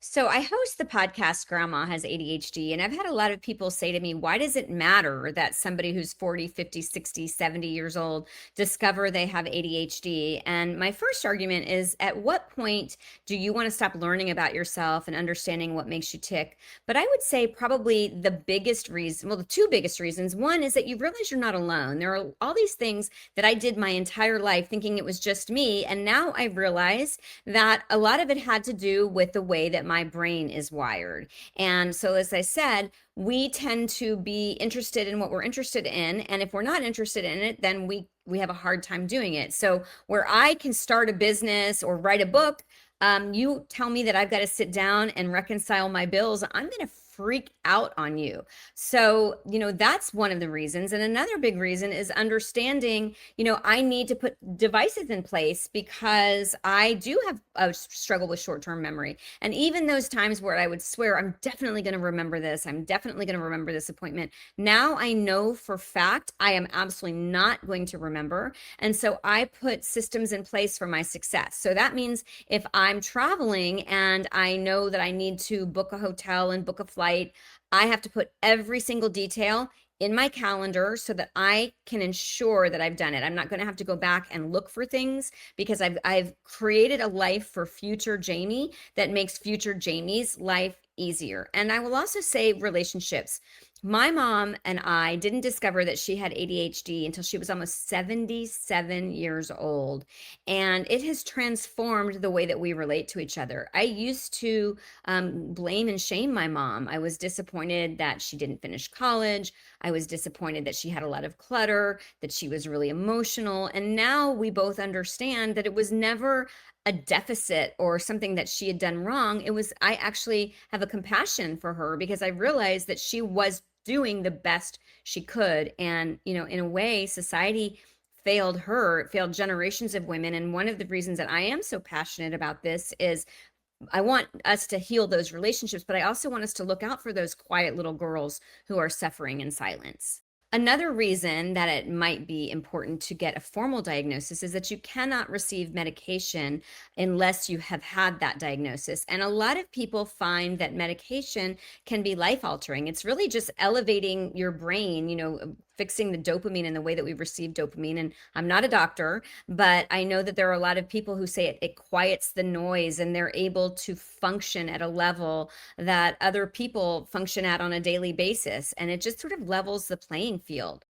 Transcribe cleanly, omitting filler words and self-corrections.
So I host the podcast Grandma Has ADHD, and I've had a lot of people say to me, why does it matter that somebody who's 40, 50, 60, 70 years old discover they have ADHD? And my first argument is, at what point do you want to stop learning about yourself and understanding what makes you tick? But I would say probably the biggest reason, well, the two biggest reasons. One is that you realize you're not alone. There are all these things that I did my entire life thinking it was just me. And now I realize that a lot of it had to do with the way that my brain is wired. And so, as I said, we tend to be interested in what we're interested in. And if we're not interested in it, then we have a hard time doing it. So, where I can start a business or write a book, you tell me that I've got to sit down and reconcile my bills, I'm going to freak out on you. So, that's one of the reasons. And another big reason is understanding, I need to put devices in place because I do have a struggle with short-term memory. And even those times where I would swear, I'm definitely going to remember this, I'm definitely going to remember this appointment. Now I know for fact I am absolutely not going to remember. And so I put systems in place for my success. So that means if I'm traveling and I know that I need to book a hotel and book a flight, I have to put every single detail in my calendar so that I can ensure that I've done it. I'm not going to have to go back and look for things because I've created a life for future Jami that makes future Jami's life easier. And I will also say relationships. My mom and I didn't discover that she had ADHD until she was almost 77 years old. And it has transformed the way that we relate to each other. I used to blame and shame my mom. I was disappointed that she didn't finish college. I was disappointed that she had a lot of clutter, that she was really emotional. And now we both understand that it was never a deficit or something that she had done wrong. I actually have a compassion for her because I realized that she was doing the best she could. And, in a way, society failed her, it failed generations of women. And one of the reasons that I am so passionate about this is I want us to heal those relationships, but I also want us to look out for those quiet little girls who are suffering in silence. Another reason that it might be important to get a formal diagnosis is that you cannot receive medication unless you have had that diagnosis. And a lot of people find that medication can be life altering. It's really just elevating your brain, fixing the dopamine and the way that we receive dopamine. And I'm not a doctor, but I know that there are a lot of people who say it quiets the noise and they're able to function at a level that other people function at on a daily basis. And it just sort of levels the playing field.